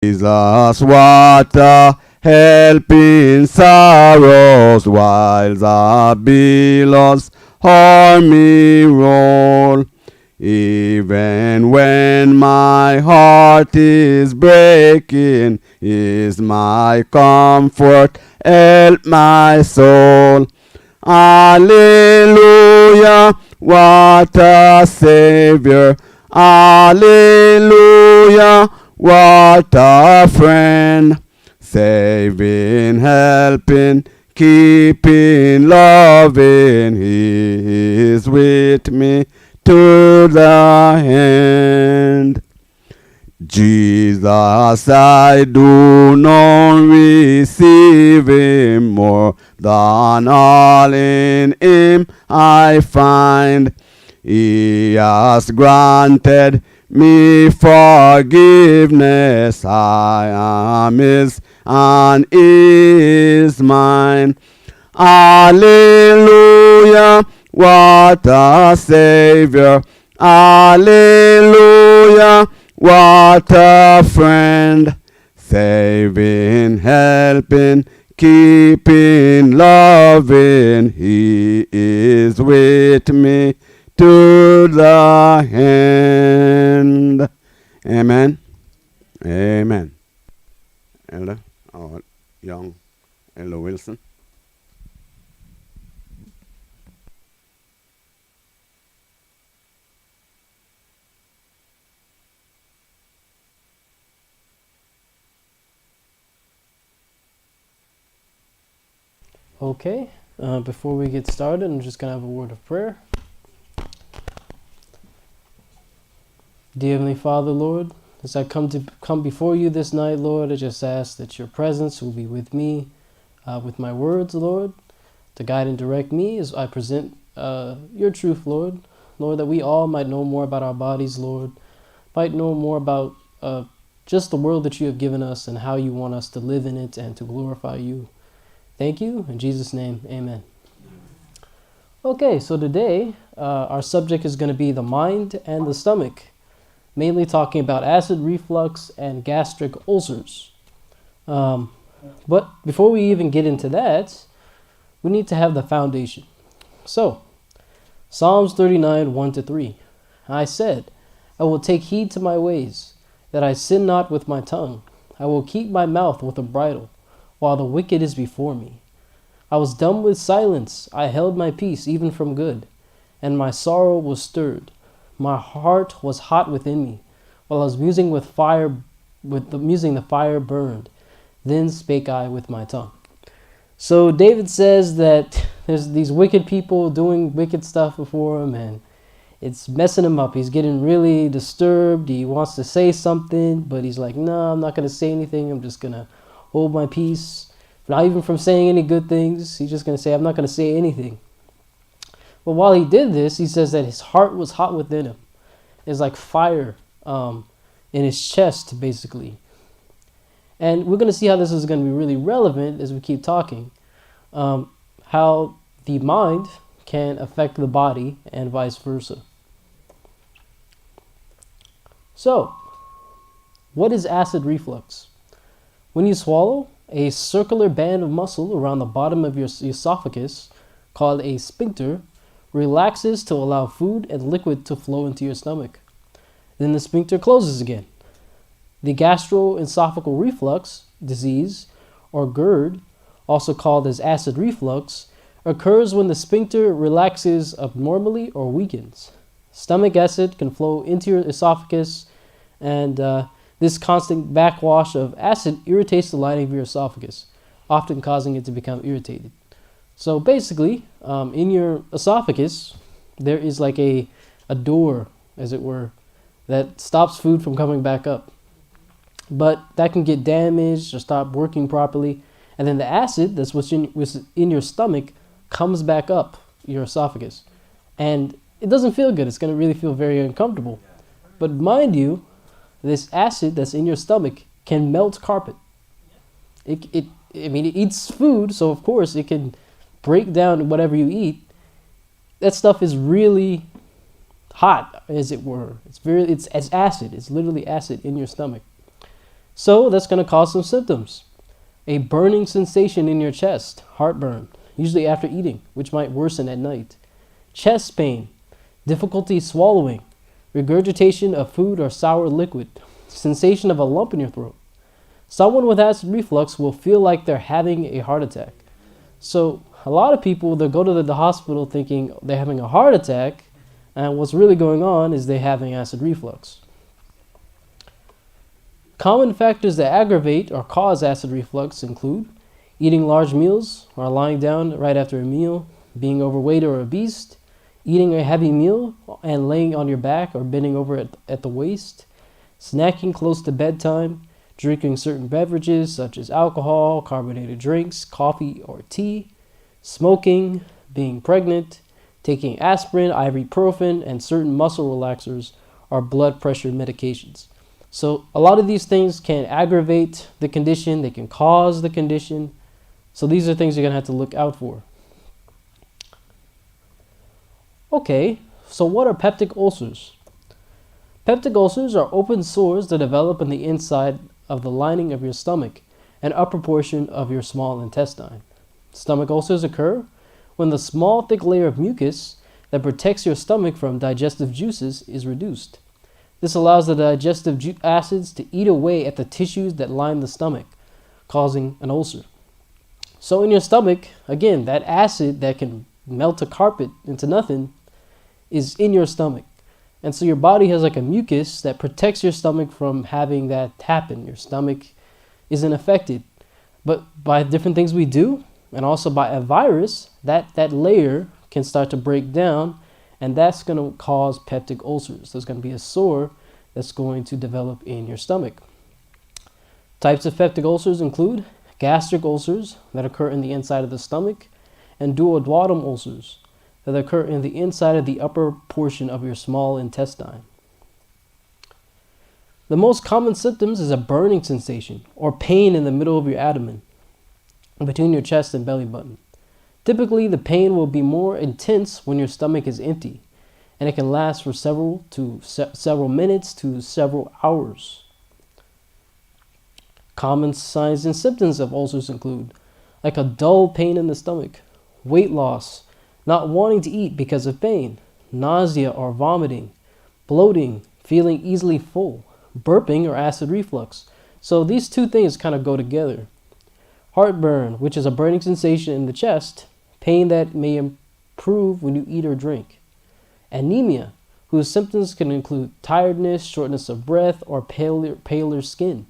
Jesus, what a help in sorrows, while the billows o'er me roll. Even when my heart is breaking, is my comfort, help my soul. Alleluia, what a Savior. Alleluia, what a friend. Saving, helping, keeping, loving, He is with me to the end. Jesus, I do not receive Him, more than all in Him I find. He has granted me forgiveness. I am His and He is mine. Alleluia, what a Savior. Alleluia, what a friend. Saving, helping, keeping, loving, He is with me to the end. Amen. Amen. Elder, or young Elder Wilson. Okay, before we get started, I'm just going to have a word of prayer. Dear Heavenly Father, Lord, as I come before you this night, Lord, I just ask that your presence will be with me, with my words, Lord, to guide and direct me as I present your truth, Lord. Lord, that we all might know more about our bodies, Lord, might know more about just the world that you have given us and how you want us to live in it and to glorify you. Thank you. In Jesus' name, amen. Okay, so today our subject is going to be the mind and the stomach, mainly talking about acid reflux and gastric ulcers. But before we even get into that, we need to have the foundation. So, Psalms 39, 1-3. I said, I will take heed to my ways, that I sin not with my tongue. I will keep my mouth with a bridle, while the wicked is before me. I was dumb with silence, I held my peace even from good, and my sorrow was stirred. My heart was hot within me, while I was musing the fire burned. Then spake I with my tongue. So David says that there's these wicked people doing wicked stuff before him, and it's messing him up. He's getting really disturbed. He wants to say something, but he's like, no, I'm not going to say anything. I'm just going to hold my peace. Not even from saying any good things. He's just going to say, I'm not going to say anything. But while he did this, he says that his heart was hot within him. It's like fire in his chest, basically. And we're going to see how this is going to be really relevant as we keep talking. How the mind can affect the body and vice versa. So, what is acid reflux? When you swallow, a circular band of muscle around the bottom of your esophagus, called a sphincter, relaxes to allow food and liquid to flow into your stomach. Then the sphincter closes again. The gastroesophageal reflux disease, or GERD, also called as acid reflux, occurs when the sphincter relaxes abnormally or weakens. Stomach acid can flow into your esophagus, and this constant backwash of acid irritates the lining of your esophagus, often causing it to become irritated. So basically, in your esophagus, there is like a door, as it were, that stops food from coming back up. But that can get damaged or stop working properly, and then the acid that's what's in your stomach comes back up your esophagus. And it doesn't feel good. It's going to really feel very uncomfortable. But mind you, this acid that's in your stomach can melt carpet. It eats food, so of course it can break down whatever you eat. That stuff is really hot, as it were. It's acid. It's literally acid in your stomach. So that's going to cause some symptoms. A burning sensation in your chest, heartburn, usually after eating, which might worsen at night. Chest pain, difficulty swallowing, regurgitation of food or sour liquid, sensation of a lump in your throat. Someone with acid reflux will feel like they're having a heart attack. So a lot of people, they'll go to the hospital thinking they're having a heart attack, and what's really going on is they're having acid reflux. Common factors that aggravate or cause acid reflux include eating large meals or lying down right after a meal, being overweight or obese, eating a heavy meal and laying on your back or bending over at the waist, snacking close to bedtime, drinking certain beverages such as alcohol, carbonated drinks, coffee, or tea, smoking, being pregnant, taking aspirin, ibuprofen, and certain muscle relaxers or blood pressure medications. So a lot of these things can aggravate the condition, they can cause the condition. So these are things you're going to have to look out for. Okay, so what are peptic ulcers? Peptic ulcers are open sores that develop in the inside of the lining of your stomach and upper portion of your small intestine. Stomach ulcers occur when the small thick layer of mucus that protects your stomach from digestive juices is reduced. This allows the digestive acids to eat away at the tissues that line the stomach, causing an ulcer. So in your stomach, again, that acid that can melt a carpet into nothing is in your stomach. And so your body has like a mucus that protects your stomach from having that happen. Your stomach isn't affected. But by different things we do, and also by a virus, that layer can start to break down, and that's going to cause peptic ulcers. There's going to be a sore that's going to develop in your stomach. Types of peptic ulcers include gastric ulcers that occur in the inside of the stomach, and duodenal ulcers that occur in the inside of the upper portion of your small intestine. The most common symptoms is a burning sensation or pain in the middle of your abdomen, between your chest and belly button. Typically, the pain will be more intense when your stomach is empty, and it can last for several minutes to several hours. Common signs and symptoms of ulcers include like a dull pain in the stomach, weight loss, not wanting to eat because of pain, nausea or vomiting, bloating, feeling easily full, burping or acid reflux. So these two things kind of go together. Heartburn, which is a burning sensation in the chest, pain that may improve when you eat or drink. Anemia, whose symptoms can include tiredness, shortness of breath, or paler skin.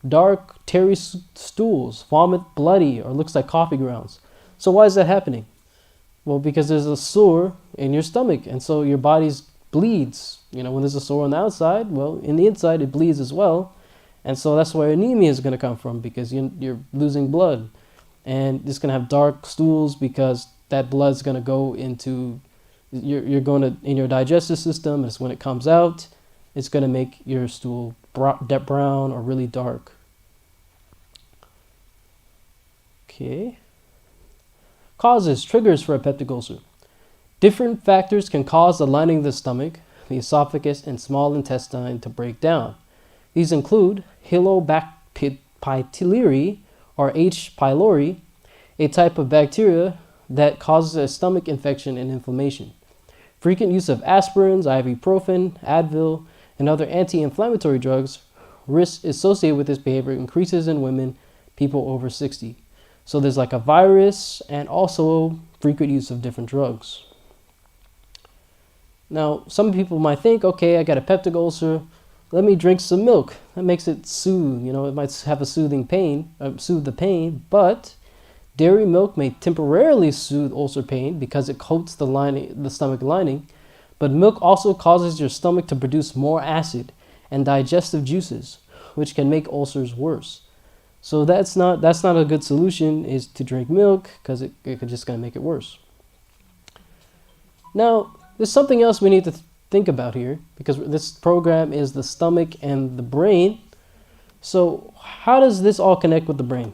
Dark, tarry stools, vomit, bloody, or looks like coffee grounds. So why is that happening? Well, because there's a sore in your stomach, and so your body bleeds. When there's a sore on the outside, well, in the inside it bleeds as well. And so that's where anemia is going to come from, because you're losing blood. And it's going to have dark stools because that blood's going to go into, you're going to, in your digestive system, and when it comes out, it's going to make your stool brown or really dark. Okay. Causes, triggers for a peptic ulcer. Different factors can cause the lining of the stomach, the esophagus, and small intestine to break down. These include Helicobacter or H. pylori, a type of bacteria that causes a stomach infection and inflammation. Frequent use of aspirins, ibuprofen, Advil, and other anti-inflammatory drugs, risk associated with this behavior increases in women, people over 60. So there's like a virus and also frequent use of different drugs. Now, some people might think, okay, I got a peptic ulcer, let me drink some milk. That makes it soothe, it might have a soothe the pain, but dairy milk may temporarily soothe ulcer pain because it coats the stomach lining, but milk also causes your stomach to produce more acid and digestive juices, which can make ulcers worse. So that's not a good solution, is to drink milk, because it just going to make it worse. Now, there's something else we need to think about here, because this program is the stomach and the brain. So how does this all connect with the brain?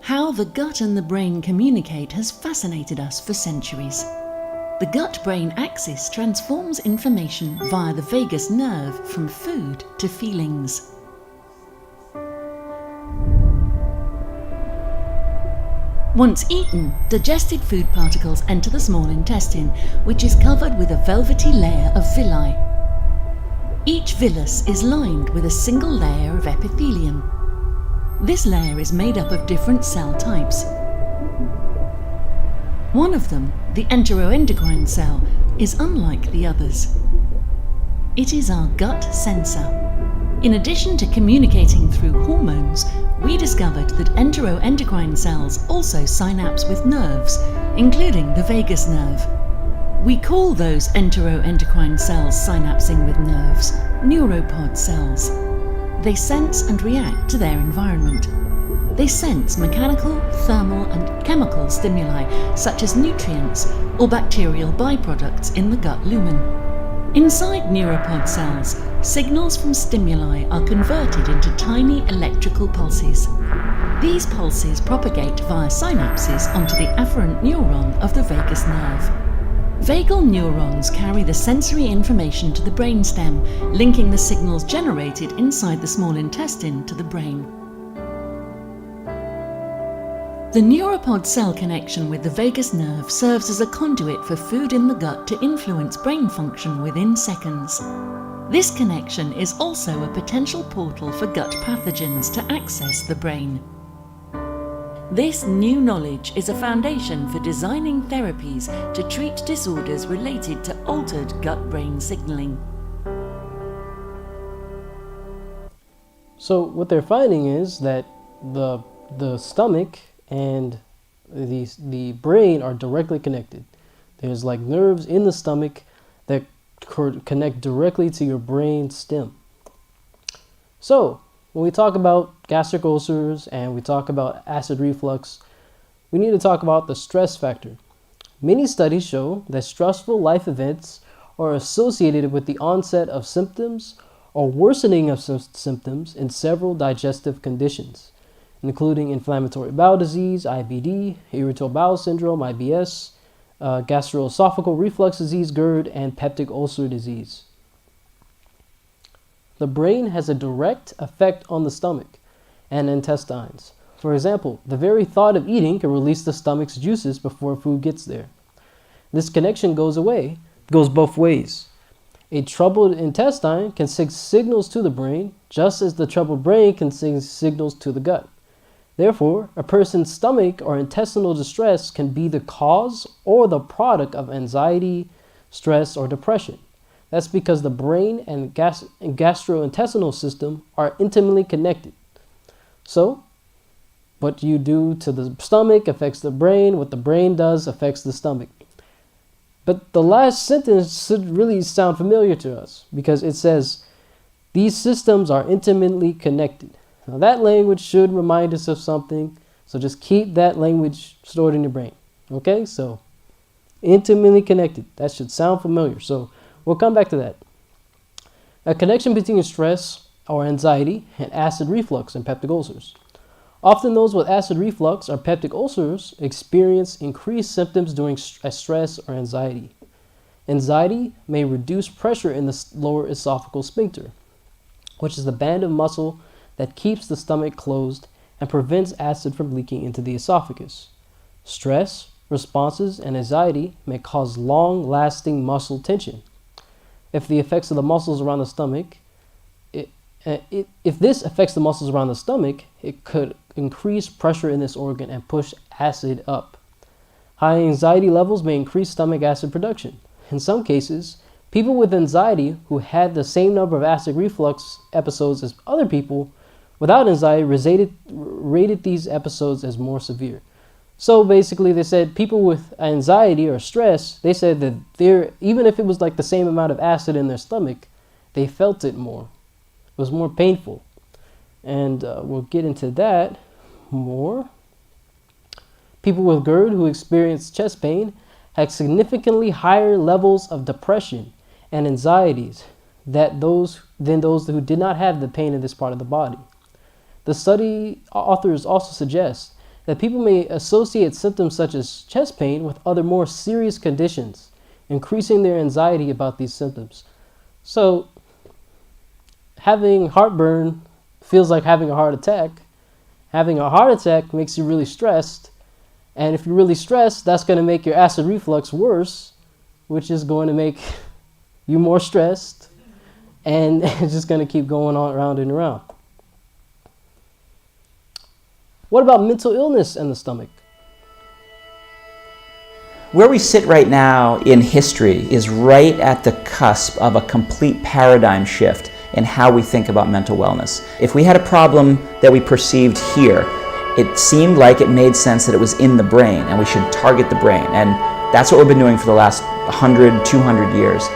How the gut and the brain communicate has fascinated us for centuries. The gut-brain axis transforms information via the vagus nerve from food to feelings. Once eaten, digested food particles enter the small intestine, which is covered with a velvety layer of villi. Each villus is lined with a single layer of epithelium. This layer is made up of different cell types. One of them, the enteroendocrine cell, is unlike the others. It is our gut sensor. In addition to communicating through hormones, we discovered that enteroendocrine cells also synapse with nerves, including the vagus nerve. We call those enteroendocrine cells synapsing with nerves neuropod cells. They sense and react to their environment. They sense mechanical, thermal, and chemical stimuli such as nutrients or bacterial byproducts in the gut lumen. Inside neuropod cells, signals from stimuli are converted into tiny electrical pulses. These pulses propagate via synapses onto the afferent neuron of the vagus nerve. Vagal neurons carry the sensory information to the brainstem, linking the signals generated inside the small intestine to the brain. The neuropod cell connection with the vagus nerve serves as a conduit for food in the gut to influence brain function within seconds. This connection is also a potential portal for gut pathogens to access the brain. This new knowledge is a foundation for designing therapies to treat disorders related to altered gut-brain signaling. So what they're finding is that the stomach and the brain are directly connected. There's like nerves in the stomach that connect directly to your brain stem. So when we talk about gastric ulcers and we talk about acid reflux, we need to talk about the stress factor. Many studies show that stressful life events are associated with the onset of symptoms or worsening of symptoms in several digestive conditions, including inflammatory bowel disease, IBD, irritable bowel syndrome, IBS, gastroesophageal reflux disease, GERD, and peptic ulcer disease. The brain has a direct effect on the stomach and intestines. For example, the very thought of eating can release the stomach's juices before food gets there. This connection goes both ways. A troubled intestine can send signals to the brain, just as the troubled brain can send signals to the gut. Therefore, a person's stomach or intestinal distress can be the cause or the product of anxiety, stress, or depression. That's because the brain and gastrointestinal system are intimately connected. So, what you do to the stomach affects the brain. What the brain does affects the stomach. But the last sentence should really sound familiar to us because it says, these systems are intimately connected. Now that language should remind us of something, so just keep that language stored in your brain. Okay, so intimately connected. That should sound familiar. So we'll come back to that. A connection between stress or anxiety and acid reflux and peptic ulcers. Often those with acid reflux or peptic ulcers experience increased symptoms during stress or anxiety. Anxiety may reduce pressure in the lower esophageal sphincter, which is the band of muscle that keeps the stomach closed and prevents acid from leaking into the esophagus. Stress, responses, and anxiety may cause long-lasting muscle tension. If the effects of the muscles around the stomach, if this affects the muscles around the stomach, it could increase pressure in this organ and push acid up. High anxiety levels may increase stomach acid production. In some cases, people with anxiety who had the same number of acid reflux episodes as other people without anxiety rated these episodes as more severe. So basically they said people with anxiety or stress, they said that even if it was like the same amount of acid in their stomach, they felt it more. It was more painful. And we'll get into that more. People with GERD who experience chest pain had significantly higher levels of depression and anxieties than those who did not have the pain in this part of the body. The study authors also suggest that people may associate symptoms such as chest pain with other more serious conditions, increasing their anxiety about these symptoms. So having heartburn feels like having a heart attack. Having a heart attack makes you really stressed. And if you're really stressed, that's going to make your acid reflux worse, which is going to make you more stressed. And it's just going to keep going on around and around. What about mental illness and the stomach? Where we sit right now in history is right at the cusp of a complete paradigm shift in how we think about mental wellness. If we had a problem that we perceived here, it seemed like it made sense that it was in the brain and we should target the brain. And that's what we've been doing for the last 100, 200 years.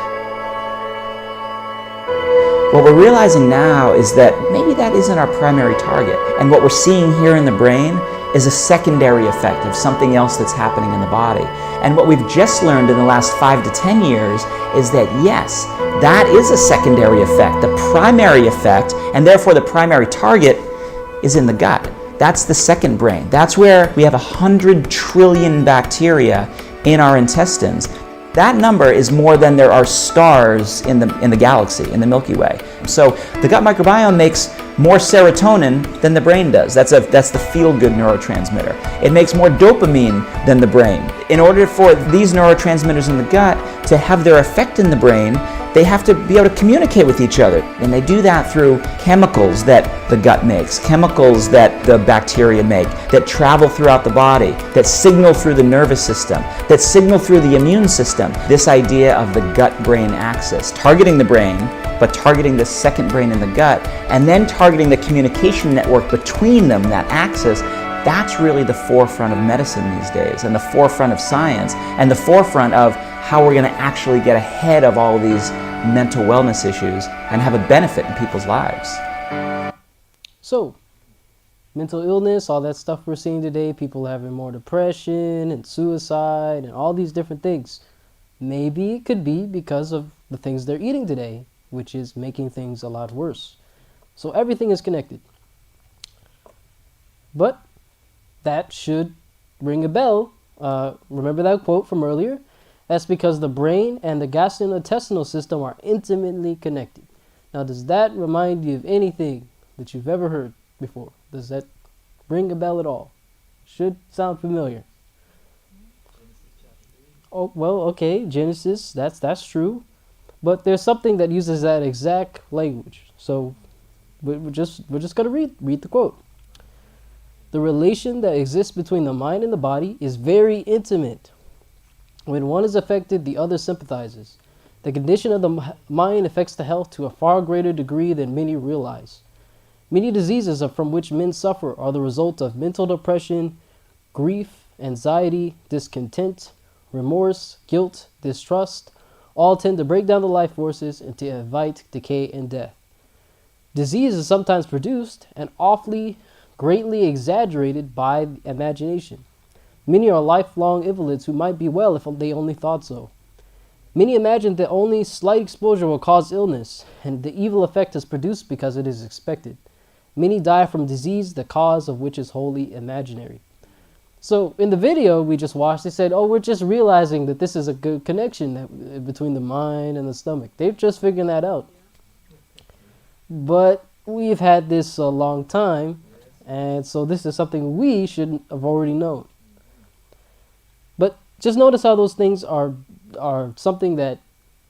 What we're realizing now is that maybe that isn't our primary target. And what we're seeing here in the brain is a secondary effect of something else that's happening in the body. And what we've just learned in the last 5 to 10 years is that yes, that is a secondary effect. The primary effect, and therefore the primary target, is in the gut. That's the second brain. That's where we have 100 trillion bacteria in our intestines. That number is more than there are stars in the galaxy, in the Milky Way. So the gut microbiome makes more serotonin than the brain does. That's the feel-good neurotransmitter. It makes more dopamine than the brain. In order for these neurotransmitters in the gut to have their effect in the brain, they have to be able to communicate with each other. And they do that through chemicals that the gut makes, chemicals that the bacteria make, that travel throughout the body, that signal through the nervous system, that signal through the immune system. This idea of the gut-brain axis, targeting the brain, but targeting the second brain in the gut, and then targeting the communication network between them, that axis, that's really the forefront of medicine these days, and the forefront of science, and the forefront of how we're going to actually get ahead of all of these mental wellness issues and have a benefit in people's lives. So, mental illness, all that stuff we're seeing today, people having more depression and suicide and all these different things. Maybe it could be because of the things they're eating today, which is making things a lot worse. So everything is connected. But that should ring a bell. Remember that quote from earlier? That's because the brain and the gastrointestinal system are intimately connected. Now, does that remind you of anything that you've ever heard before? Does that ring a bell at all? Should sound familiar. Oh, well, okay, Genesis, that's true. But there's something that uses that exact language. So we're just going to read the quote. The relation that exists between the mind and the body is very intimate. When one is affected, the other sympathizes. The condition of the mind affects the health to a far greater degree than many realize. Many diseases from which men suffer are the result of mental depression, grief, anxiety, discontent, remorse, guilt, distrust. All tend to break down the life forces and to invite decay and death. Disease is sometimes produced and awfully greatly exaggerated by imagination. Many are lifelong invalids who might be well if they only thought so. Many imagine that only slight exposure will cause illness, and the evil effect is produced because it is expected. Many die from disease, the cause of which is wholly imaginary. So in the video we just watched, they said, oh, we're just realizing that this is a good connection between the mind and the stomach. They've just figured that out. But we've had this a long time, and so this is something we should have already known. But just notice how those things are something that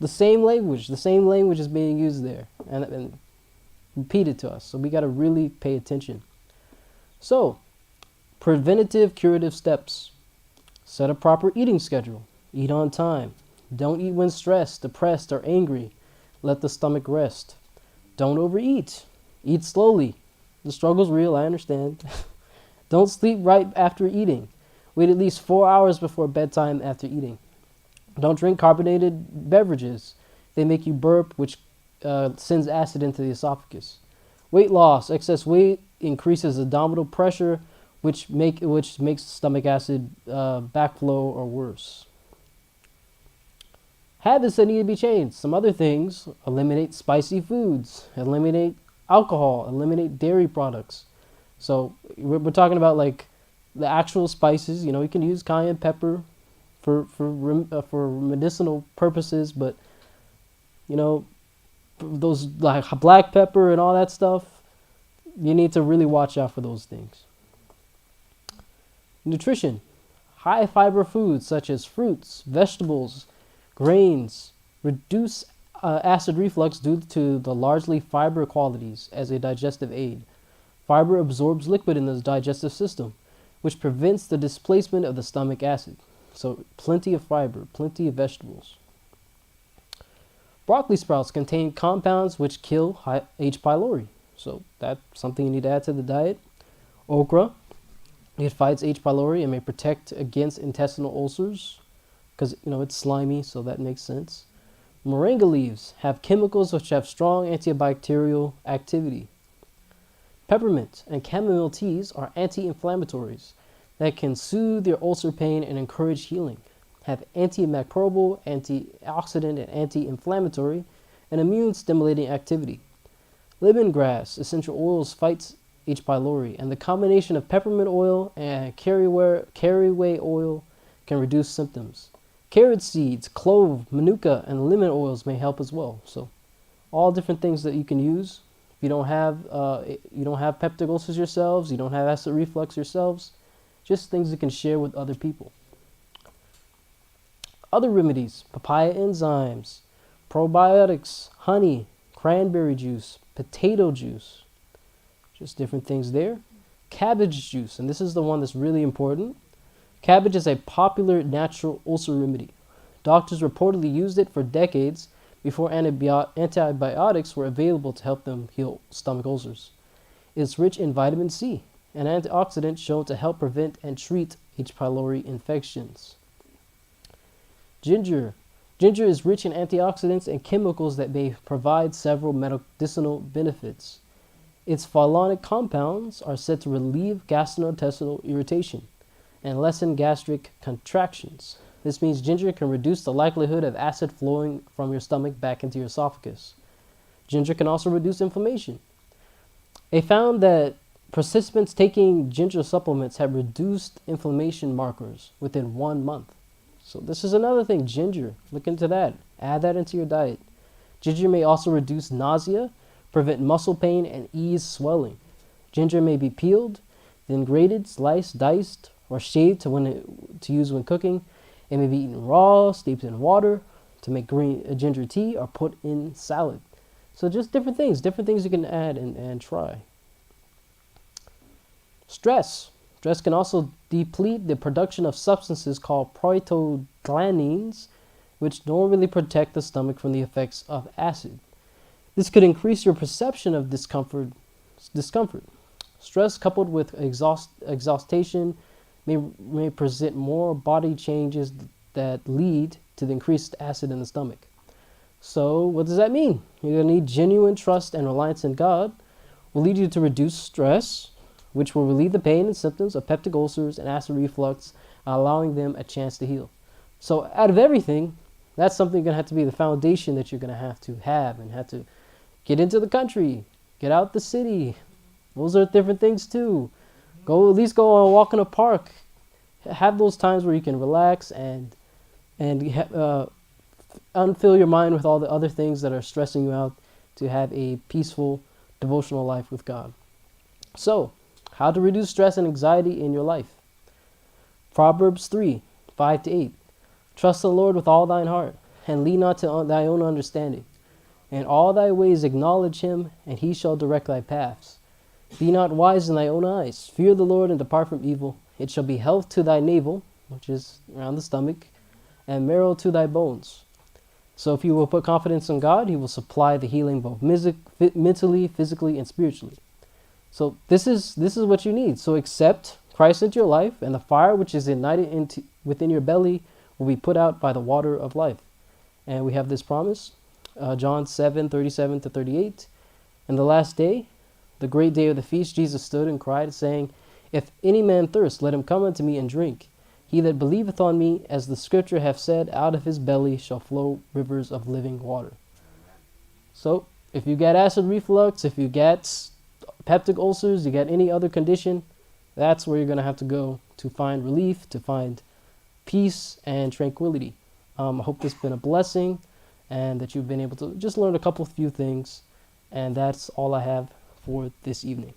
the same language is being used there and repeated to us. So we got to really pay attention. So, preventative curative steps. Set a proper eating schedule. Eat on time. Don't eat when stressed, depressed, or angry. Let the stomach rest. Don't overeat. Eat slowly. The struggle's real, I understand. Don't sleep right after eating. Wait at least 4 hours before bedtime after eating. Don't drink carbonated beverages. They make you burp, which sends acid into the esophagus. Weight loss. Excess weight increases abdominal pressure, which makes stomach acid backflow or worse. Habits that need to be changed. Some other things: eliminate spicy foods, eliminate alcohol, eliminate dairy products. So we're talking about like the actual spices. You know, you can use cayenne pepper for medicinal purposes, but you know, those like black pepper and all that stuff, you need to really watch out for those things. Nutrition. High fiber foods such as fruits, vegetables, grains reduce acid reflux due to the largely fiber qualities as a digestive aid. Fiber absorbs liquid in the digestive system, which prevents the displacement of the stomach acid. So plenty of fiber, plenty of vegetables. Broccoli sprouts contain compounds which kill H. pylori. So that's something you need to add to the diet. Okra, it fights H. pylori and may protect against intestinal ulcers because it's slimy, so that makes sense. Moringa leaves have chemicals which have strong antibacterial activity. Peppermint and chamomile teas are anti-inflammatories that can soothe your ulcer pain and encourage healing, have antimicrobial, antioxidant, and anti-inflammatory and immune-stimulating activity. Lemongrass essential oils fights H. pylori, and the combination of peppermint oil and caraway oil can reduce symptoms. Carrot seeds, clove, manuka, and lemon oils may help as well. So, all different things that you can use. If you don't have peptic ulcers yourselves, you don't have acid reflux yourselves, just things you can share with other people. Other remedies: papaya enzymes, probiotics, honey, cranberry juice, potato juice. Just different things there. Cabbage juice, and this is the one that's really important. Cabbage is a popular natural ulcer remedy. Doctors reportedly used it for decades before antibiotics were available to help them heal stomach ulcers. It's rich in vitamin C, an antioxidant shown to help prevent and treat H. pylori infections. Ginger. Ginger is rich in antioxidants and chemicals that may provide several medicinal benefits. Its phyllonic compounds are said to relieve gastrointestinal irritation and lessen gastric contractions. This means ginger can reduce the likelihood of acid flowing from your stomach back into your esophagus. Ginger can also reduce inflammation. They found that participants taking ginger supplements have reduced inflammation markers within 1 month. So this is another thing, ginger. Look into that. Add that into your diet. Ginger may also reduce nausea, prevent muscle pain, and ease swelling. Ginger may be peeled, then grated, sliced, diced, or shaved to use when cooking. It may be eaten raw, steeped in water to make green ginger tea, or put in salad. So just different things you can add and try. Stress. Stress can also deplete the production of substances called prostaglandins, which normally protect the stomach from the effects of acid. This could increase your perception of discomfort. Stress coupled with exhaustion may present more body changes that lead to the increased acid in the stomach. So what does that mean? You're going to need genuine trust and reliance in God will lead you to reduce stress, which will relieve the pain and symptoms of peptic ulcers and acid reflux, allowing them a chance to heal. So out of everything, that's something going to have to be the foundation that you're going to have and have to get into the country, get out the city. Those are different things too. At least go on a walk in a park. Have those times where you can relax and unfill your mind with all the other things that are stressing you out to have a peaceful devotional life with God. So, how to reduce stress and anxiety in your life. Proverbs 3:5-8. Trust the Lord with all thine heart, and lean not to thy own understanding. In all thy ways acknowledge him, and he shall direct thy paths. Be not wise in thy own eyes. Fear the Lord and depart from evil. It shall be health to thy navel, which is around the stomach, and marrow to thy bones. So if you will put confidence in God, he will supply the healing both mentally, physically, and spiritually. So this is what you need. So accept Christ into your life, and the fire which is ignited within your belly will be put out by the water of life. And we have this promise, John 7:37-38. In the last day, the great day of the feast, Jesus stood and cried, saying, If any man thirst, let him come unto me and drink. He that believeth on me, as the scripture hath said, out of his belly shall flow rivers of living water. So, if you got acid reflux, if you got peptic ulcers, you got any other condition, that's where you're going to have to go to find relief, to find peace and tranquility. I hope this has been a blessing and that you've been able to just learn a few things. And that's all I have for this evening.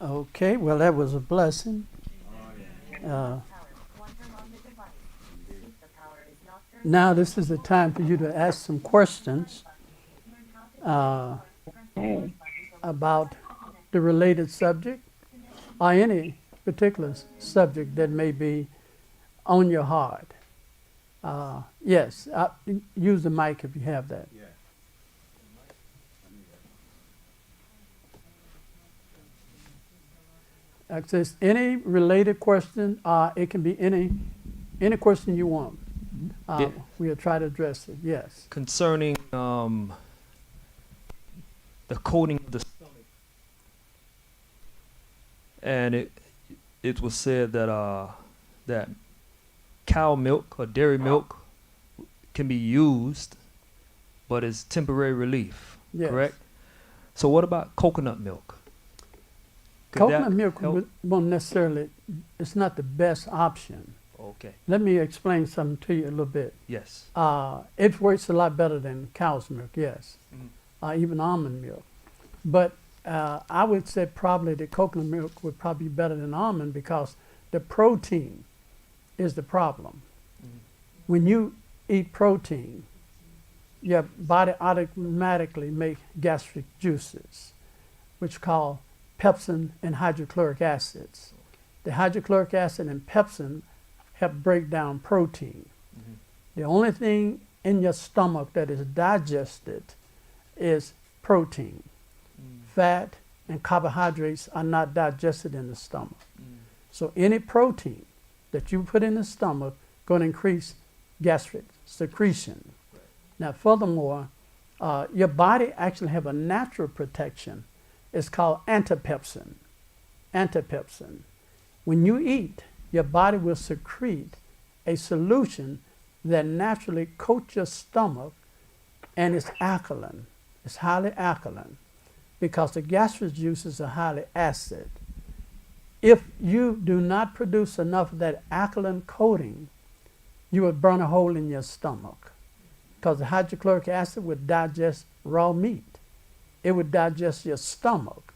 Okay, well, that was a blessing. Now this is the time for you to ask some questions about the related subject or any particular subject that may be on your heart. Yes, use the mic if you have that. Access any related question. It can be any question you want. We'll try to address it. Yes. Concerning the coating of the stomach, and it was said that that cow milk or dairy milk can be used, but it's temporary relief. Yes. Correct. So what about coconut milk? Could Coconut that milk help? won't necessarily. It's not the best option. Okay. Let me explain something to you a little bit. Yes. It works a lot better than cow's milk, yes, even almond milk. But I would say probably the coconut milk would probably be better than almond because the protein is the problem. When you eat protein, your body automatically make gastric juices, which call pepsin and hydrochloric acids. The hydrochloric acid and pepsin help break down protein. The only thing in your stomach that is digested is protein. Fat and carbohydrates are not digested in the stomach. So any protein that you put in the stomach going to increase gastric secretion. Now, furthermore, your body actually have a natural protection. It's called antipepsin. Antipepsin. When you eat, your body will secrete a solution that naturally coats your stomach, and it's alkaline. It's highly alkaline because the gastric juices are highly acid. If you do not produce enough of that alkaline coating, you will burn a hole in your stomach because the hydrochloric acid would digest raw meat. It would digest your stomach.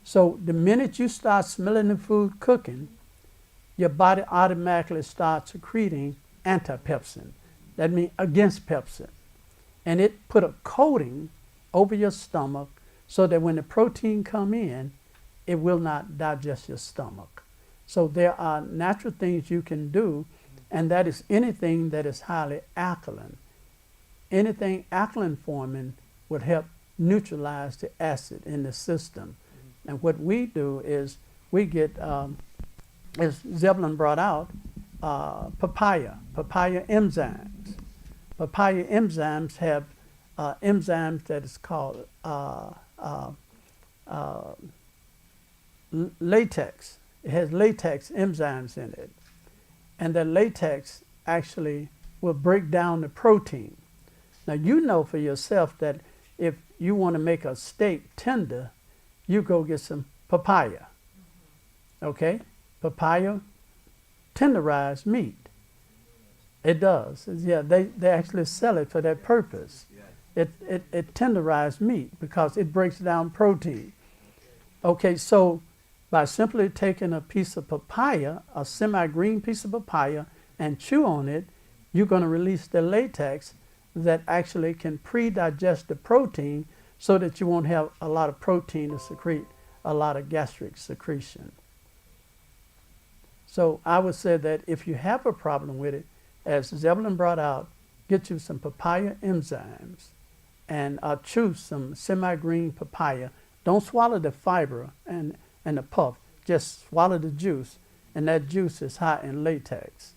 So the minute you start smelling the food cooking, your body automatically starts secreting antipepsin. That means against pepsin. And it put a coating over your stomach so that when the protein come in, it will not digest your stomach. So there are natural things you can do, and that is anything that is highly alkaline. Anything alkaline forming would help neutralize the acid in the system. And what we do is we get, as Zebulon brought out, papaya enzymes. Papaya enzymes have enzymes that is called latex. It has latex enzymes in it. And that latex actually will break down the protein. Now, you know for yourself that if you want to make a steak tender, you go get some papaya. Okay? Papaya tenderize meat. It does. Yeah, they actually sell it for that purpose. It tenderizes meat because it breaks down protein. Okay, so by simply taking a piece of papaya, a semi-green piece of papaya, and chew on it, you're going to release the latex that actually can pre-digest the protein so that you won't have a lot of protein to secrete a lot of gastric secretion. So I would say that if you have a problem with it, as Zebulon brought out, get you some papaya enzymes and chew some semi-green papaya. Don't swallow the fiber and the pulp. Just swallow the juice, and that juice is high in latex.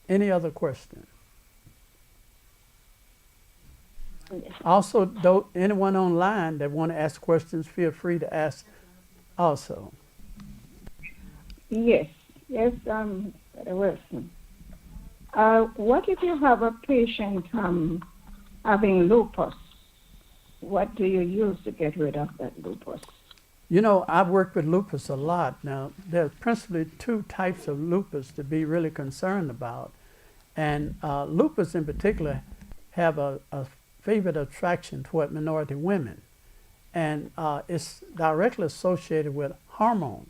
Any other question? Also, though, anyone online that want to ask questions, feel free to ask also. Yes. Yes, Wilson. What if you have a patient having lupus? What do you use to get rid of that lupus? You know, I've worked with lupus a lot. Now, there's principally two types of lupus to be really concerned about. And lupus in particular have a favorite attraction toward minority women. And it's directly associated with hormone.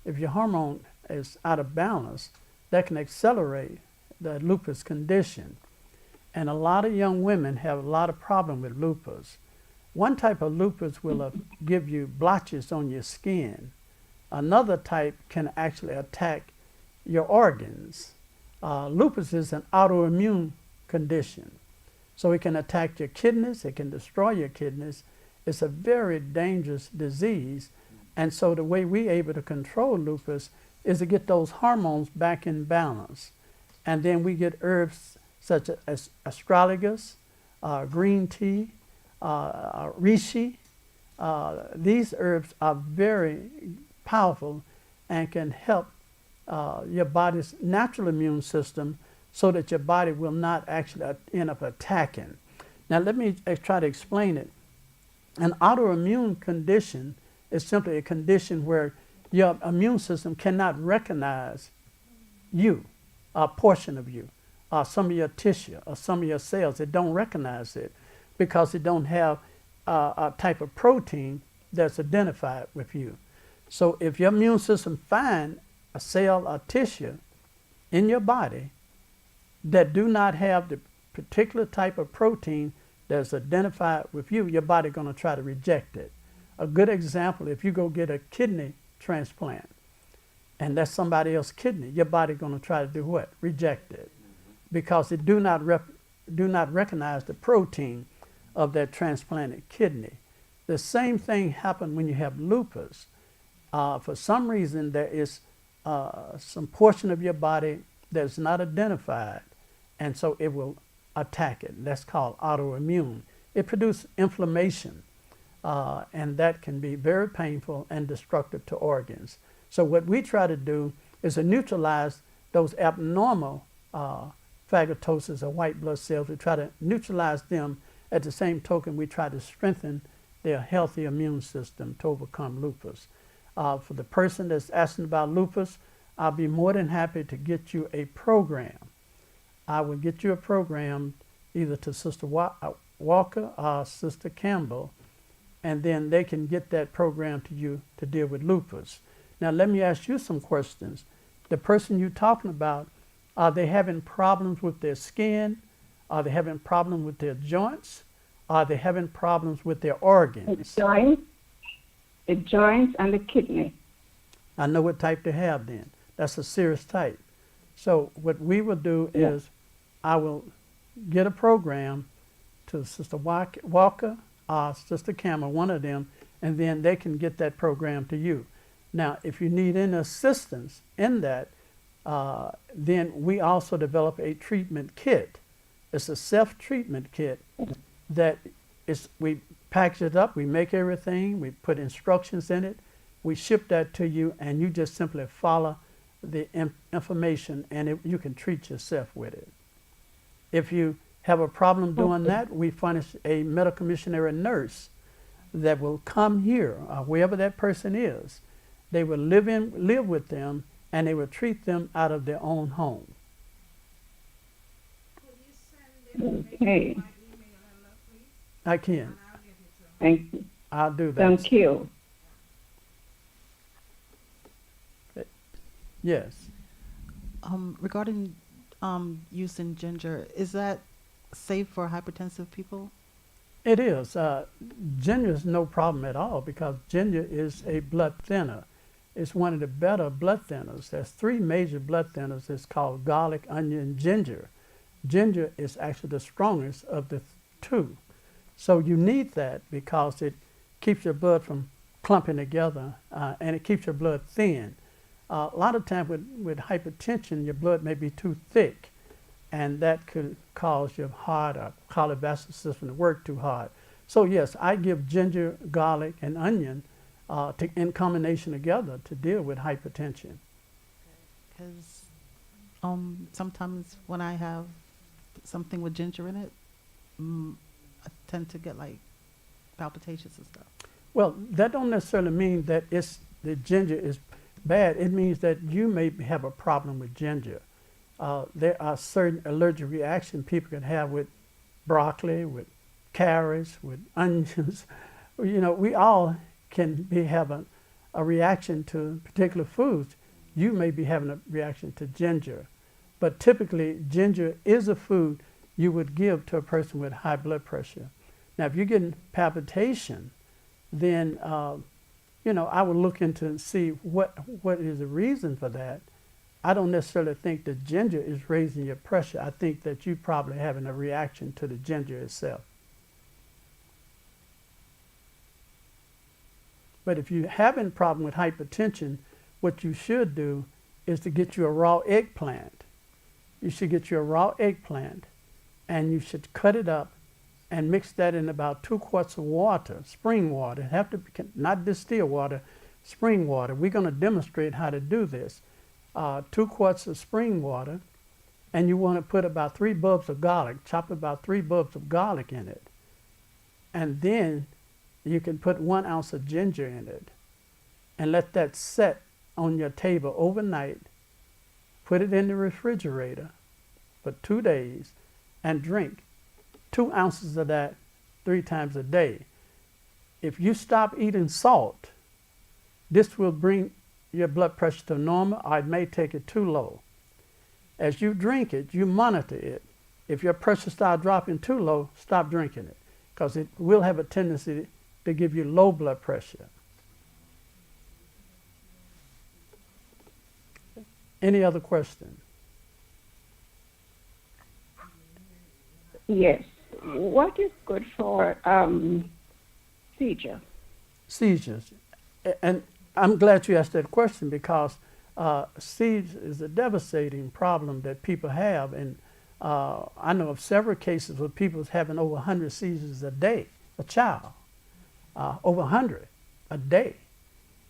If your hormone is out of balance, that can accelerate the lupus condition. And a lot of young women have a lot of problem with lupus. One type of lupus will give you blotches on your skin. Another type can actually attack your organs. Lupus is an autoimmune condition. So it can attack your kidneys, it can destroy your kidneys. It's a very dangerous disease. And so the way we're able to control lupus is to get those hormones back in balance. And then we get herbs such as astragalus, green tea, reishi. These herbs are very powerful and can help your body's natural immune system so that your body will not actually end up attacking. Now let me try to explain it. An autoimmune condition is simply a condition where your immune system cannot recognize you, a portion of you, some of your tissue, or some of your cells. It don't recognize it because it don't have a type of protein that's identified with you. So if your immune system find a cell or tissue in your body that do not have the particular type of protein that's identified with you, your body going to try to reject it. A good example, if you go get a kidney transplant and that's somebody else's kidney, your body going to try to do what? Reject it, because it do not recognize the protein of that transplanted kidney. The same thing happens when you have lupus. For some reason, there is some portion of your body that's not identified, and so it will attack it. That's called autoimmune. It produces inflammation, and that can be very painful and destructive to organs. So what we try to do is to neutralize those abnormal phagocytosis or white blood cells. We try to neutralize them. At the same token, we try to strengthen their healthy immune system to overcome lupus. For the person that's asking about lupus, I'll be more than happy to get you a program. I will get you a program either to Sister Walker or Sister Campbell, and then they can get that program to you to deal with lupus. Now let me ask you some questions. The person you're talking about, are they having problems with their skin? Are they having problems with their joints? Are they having problems with their organs? The joints and the kidney. I know what type they have then. That's a serious type. So what we will do is I will get a program to Sister Walker or Sister Campbell, one of them, and then they can get that program to you. Now, if you need any assistance in that, then we also develop a treatment kit. It's a self-treatment kit that we package it up, we make everything, we put instructions in it, we ship that to you, and you just simply follow the information, and you can treat yourself with it. If you have a problem doing that, we furnish a medical missionary nurse that will come here, wherever that person is. They will live with them, and they will treat them out of their own home. Okay. I can. Thank you. I'll do that. Thank you. Yes. Regarding using ginger, is that safe for hypertensive people? It is. Ginger is no problem at all because ginger is a blood thinner. It's one of the better blood thinners. There's three major blood thinners. It's called garlic, onion, and ginger. Ginger is actually the strongest of the two. So you need that because it keeps your blood from clumping together and it keeps your blood thin. A lot of times with hypertension, your blood may be too thick, and that could cause your heart or cardiovascular system to work too hard. So yes, I give ginger, garlic, and onion in combination together to deal with hypertension. Because sometimes when I have something with ginger in it, I tend to get like palpitations and stuff. Well, that don't necessarily mean that the ginger is bad. It means that you may have a problem with ginger. There are certain allergic reactions people can have with broccoli, with carrots, with onions. You know, we all can have a reaction to particular foods. You may be having a reaction to ginger. But typically, ginger is a food you would give to a person with high blood pressure. Now, if you're getting palpitation, then, you know, I would look into and see what is the reason for that. I don't necessarily think that ginger is raising your pressure. I think that you're probably having a reaction to the ginger itself. But if you're having a problem with hypertension, what you should do is to get you a raw eggplant. You should get you a raw eggplant, and you should cut it up and mix that in about 2 quarts of water, spring water. It have to be not distilled water, spring water. We're going to demonstrate how to do this. 2 quarts of spring water, and you want to put about 3 bulbs of garlic, chop about 3 bulbs of garlic in it. And then you can put 1 ounce of ginger in it and let that set on your table overnight. Put it in the refrigerator for 2 days and drink 2 ounces of that 3 times a day. If you stop eating salt, this will bring your blood pressure to normal, or it may take it too low. As you drink it, you monitor it. If your pressure starts dropping too low, stop drinking it, because it will have a tendency to give you low blood pressure. Any other question? Yes. What is good for seizure? Seizures. And I'm glad you asked that question, because seizures is a devastating problem that people have. And I know of several cases where people are having over 100 seizures a day, a child, over 100 a day.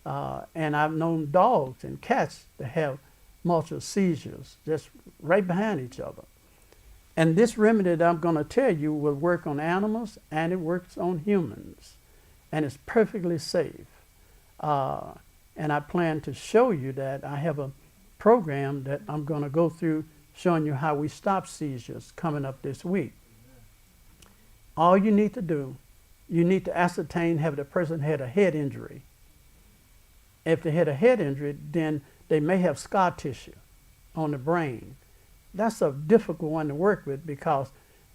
And I've known dogs and cats that have multiple seizures just right behind each other. And this remedy that I'm going to tell you will work on animals, and it works on humans, and it's perfectly safe. And I plan to show you that. I have a program that I'm going to go through showing you how we stop seizures coming up this week. All you need to do, you need to ascertain have the person had a head injury. If they had a head injury, then they may have scar tissue on the brain. That's a difficult one to work with, because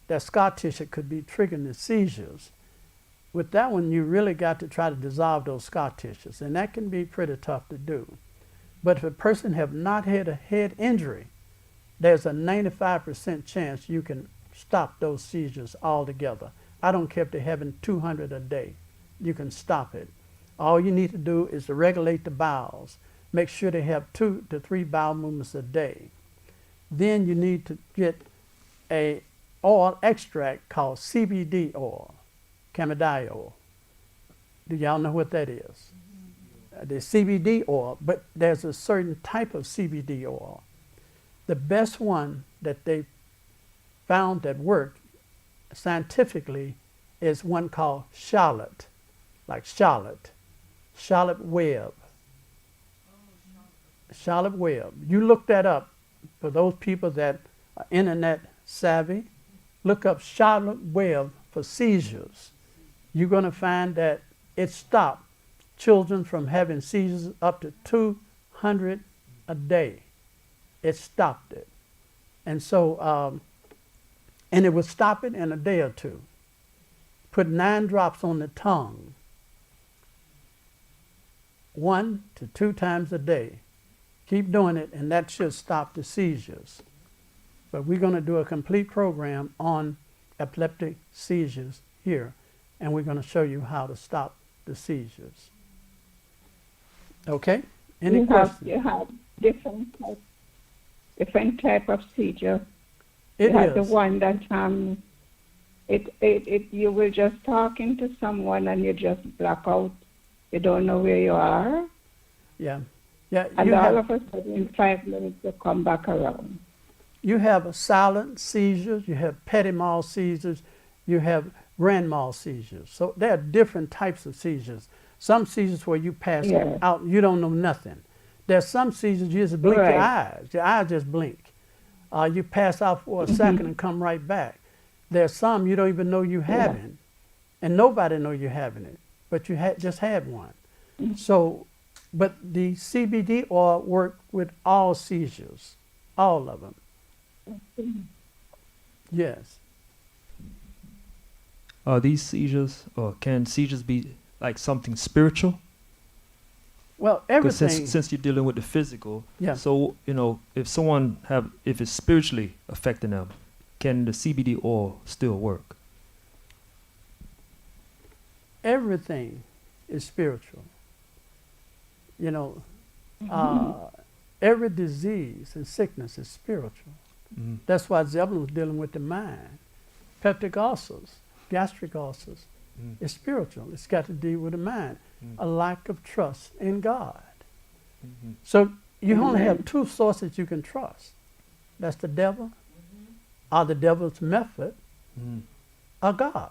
that scar tissue could be triggering the seizures. With that one, you really got to try to dissolve those scar tissues, and that can be pretty tough to do. But if a person have not had a head injury, there's a 95% chance you can stop those seizures altogether. I don't care if they're having 200 a day. You can stop it. All you need to do is to regulate the bowels. Make sure they have 2 to 3 bowel movements a day. Then you need to get a oil extract called CBD oil, cannabidiol oil. Do y'all know what that is? The CBD oil, but there's a certain type of CBD oil. The best one that they found that worked scientifically is one called Charlotte, like Charlotte Web. Charlotte Web. You look that up. For those people that are internet savvy, look up Charlotte Web for seizures. You're going to find that it stopped children from having seizures up to 200 a day. It stopped it. And so, and it would stop it in a day or 2. Put 9 drops on the tongue, 1 to 2 times a day. Keep doing it, and that should stop the seizures. But we're going to do a complete program on epileptic seizures here, and we're going to show you how to stop the seizures. Okay? Any questions? You have different type of seizure. It you have is. the one that you were just talking to someone and you just black out. You don't know where you are. Yeah. Yeah, And all of a sudden, in 5 minutes, they come back around. you have silent seizures, you have petit mal seizures, you have grand mal seizures. So there are different types of seizures. Some seizures where you pass Yeah. out, you don't know nothing. There's some seizures you just blink Right. your eyes just blink. You pass out for a second and come right back. There's some you don't even know you having, and nobody know you're having it, but you just had one. So, but the CBD oil work with all seizures, all of them. Yes. Are these seizures, or can seizures be like something spiritual? Well, 'Cause everything. since you're dealing with the physical, Yeah. so if it's spiritually affecting them, can the CBD oil still work? Everything is spiritual. You know, every disease and sickness is spiritual. Mm. That's why Zebulon was dealing with the mind. Peptic ulcers, gastric ulcers, Mm. is spiritual. It's got to do with the mind. A lack of trust in God. Mhm. So you only have two sources you can trust. That's the devil, or the devil's method, Mm. or God.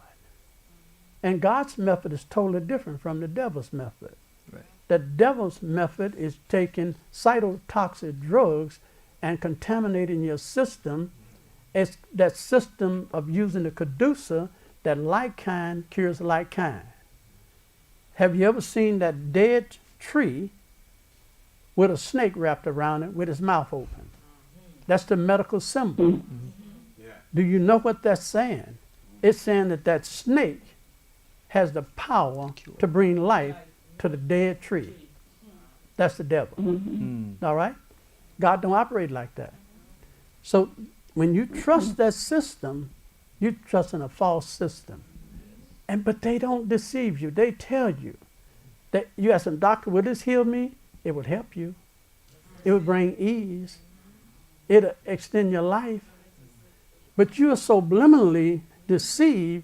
And God's method is totally different from the devil's method. Right. The devil's method is taking cytotoxic drugs and contaminating your system. It's that system of using the caduceus, that like kind cures like kind. Have you ever seen that dead tree with a snake wrapped around it with its mouth open? That's the medical symbol. Do you know what that's saying? It's saying that that snake has the power to bring life to the dead tree. That's the devil. Mm. All right? God don't operate like that. So when you trust that system, you trust in a false system. But they don't deceive you. They tell you that you ask them, doctor, will this heal me? It would help you. It would bring ease. It'll extend your life. But you are so subliminally deceived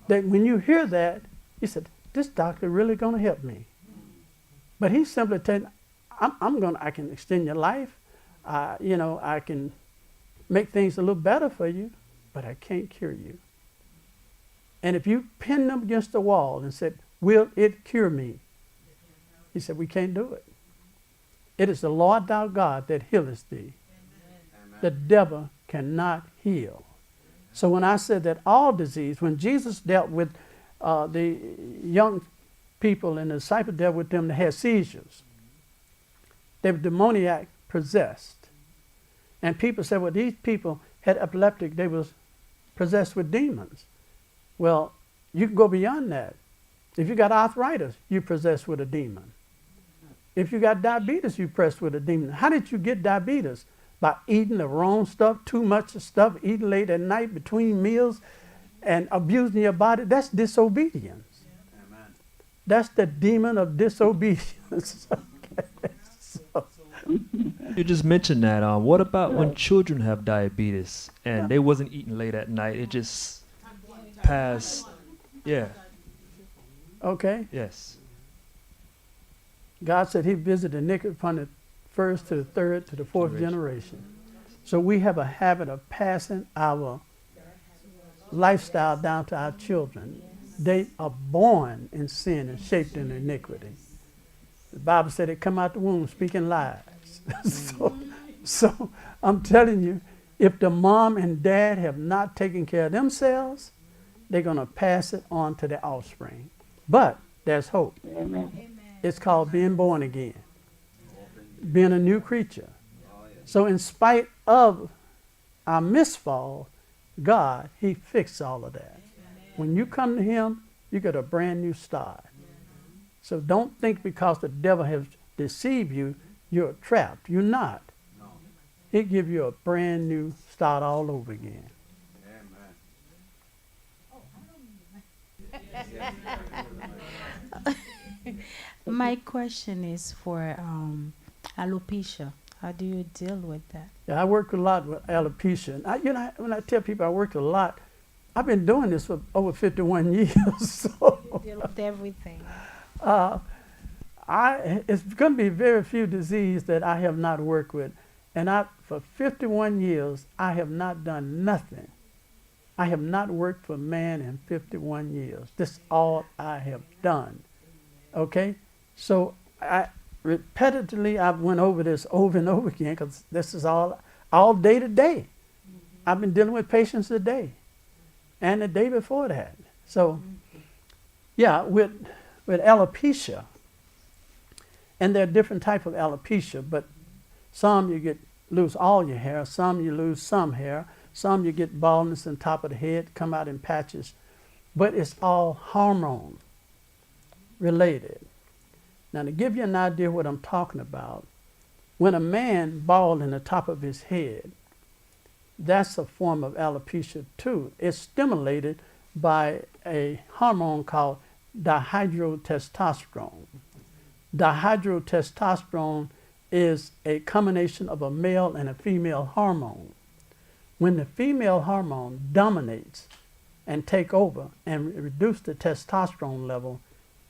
that when you hear that, you said, this doctor really going to help me. But he's simply telling, I can extend your life. I can make things a little better for you, but I can't cure you. And if you pin them against the wall and said, will it cure me? He said, we can't do it. It is the Lord thou God that healeth thee. The devil cannot heal. So when I said that all disease, when Jesus dealt with the young people and the disciples dealt with them that had seizures, they were demoniac possessed. And people said, well, these people had epileptic, they was possessed with demons. Well, you can go beyond that. If you got arthritis, you're possessed with a demon. If you got diabetes, you're possessed with a demon. How did you get diabetes? By eating the wrong stuff, too much stuff, eating late at night between meals, and abusing your body. That's disobedience. Amen. That's the demon of disobedience. Okay. So, You just mentioned that. What about when children have diabetes and they wasn't eating late at night? It just passed. Yeah. okay. Yes. God said he visited iniquity upon the first to the third to the fourth generation. So we have a habit of passing our lifestyle down to our children. They are born in sin and shaped in iniquity. The Bible said they come out the womb speaking lies. so I'm telling you, if the mom and dad have not taken care of themselves, they're going to pass it on to their offspring. But there's hope. Amen. It's called being born again, being a new creature. So in spite of our misfall, God, he fixed all of that. When you come to him, you get a brand new start. So don't think because the devil has deceived you, you're trapped. You're not. He'll give you a brand new start all over again. My question is for alopecia. How do you deal with that? Yeah, I work a lot with alopecia. And when I tell people I work a lot, I've been doing this for over 51 years. So Deal with everything. It's going to be very few diseases that I have not worked with. And for 51 years, I have not done nothing. I have not worked for man in 51 years. This is all I have done. Okay? So repetitively, I've went over this over and over again because this is all day to day. I've been dealing with patients today and the day before that. So, yeah, with alopecia, and there are different types of alopecia, but some you lose all your hair, some you lose some hair, some you get baldness on top of the head, come out in patches, but it's all hormone related. Now, to give you an idea what I'm talking about, when a man bald in the top of his head, that's a form of alopecia too. It's stimulated by a hormone called dihydrotestosterone. Dihydrotestosterone is a combination of a male and a female hormone. When the female hormone dominates and take over and reduce the testosterone level,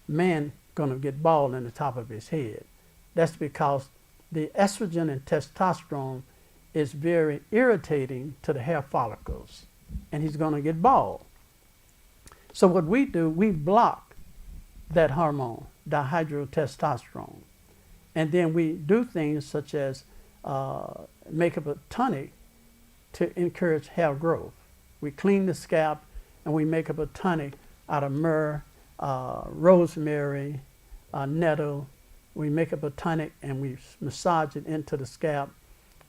man going to get bald in the top of his head. That's because the estrogen and testosterone is very irritating to the hair follicles, and he's going to get bald. So what we do, we block that hormone, dihydrotestosterone, and then we do things such as make up a tonic to encourage hair growth. We clean the scalp and we make up a tonic out of myrrh, rosemary, nettle. We make up a tonic and we massage it into the scalp.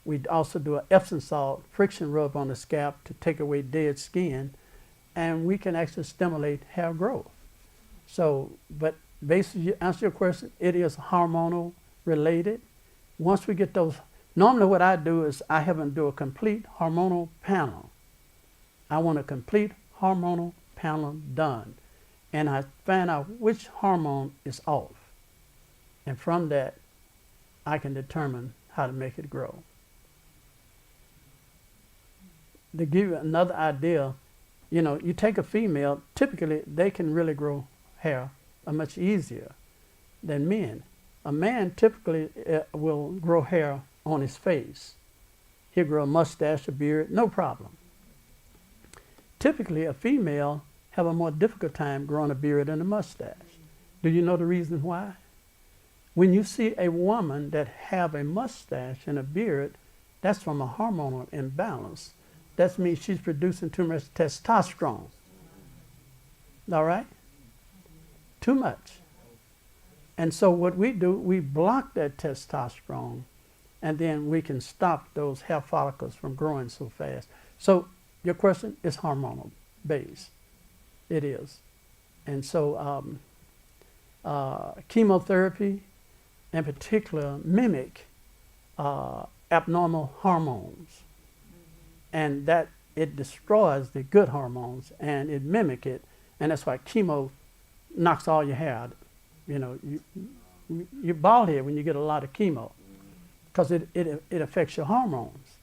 We also do an Epsom salt friction rub on the scalp to take away dead skin, and we can actually stimulate hair growth. So, but basically, to answer your question, it is hormonal related. Once we get those, normally what I do is I have them do a complete hormonal panel. I want a complete hormonal panel done, and I find out which hormone is off. And from that, I can determine how to make it grow. To give you another idea, you know, you take a female, typically they can really grow hair much easier than men. A man typically will grow hair on his face. He'll grow a mustache, a beard, no problem. Typically, a female have a more difficult time growing a beard and a mustache. Do you know the reason why? When you see a woman that have a mustache and a beard, that's from a hormonal imbalance. That means she's producing too much testosterone. All right? Too much. And so what we do, we block that testosterone, and then we can stop those hair follicles from growing so fast. So your question is hormonal based. It is. And so chemotherapy in particular mimic abnormal hormones. And that it destroys the good hormones and it mimic it. And that's why chemo knocks all your hair out. You know, you're bald head when you get a lot of chemo because it affects your hormones.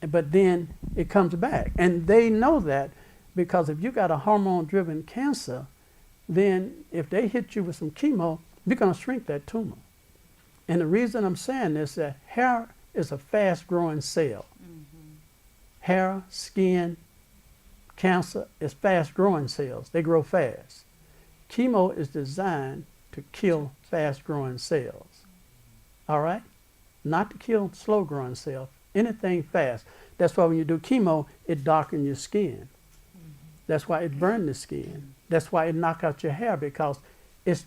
But then it comes back. And they know that because if you got a hormone-driven cancer, then if they hit you with some chemo, you're going to shrink that tumor. And the reason I'm saying this is that hair is a fast-growing cell. Hair, skin, cancer is fast-growing cells. They grow fast. Chemo is designed to kill fast-growing cells. All right? Not to kill slow-growing cells. Anything fast. That's why when you do chemo, it darkens your skin. That's why it burns the skin. That's why it knocks out your hair, because it's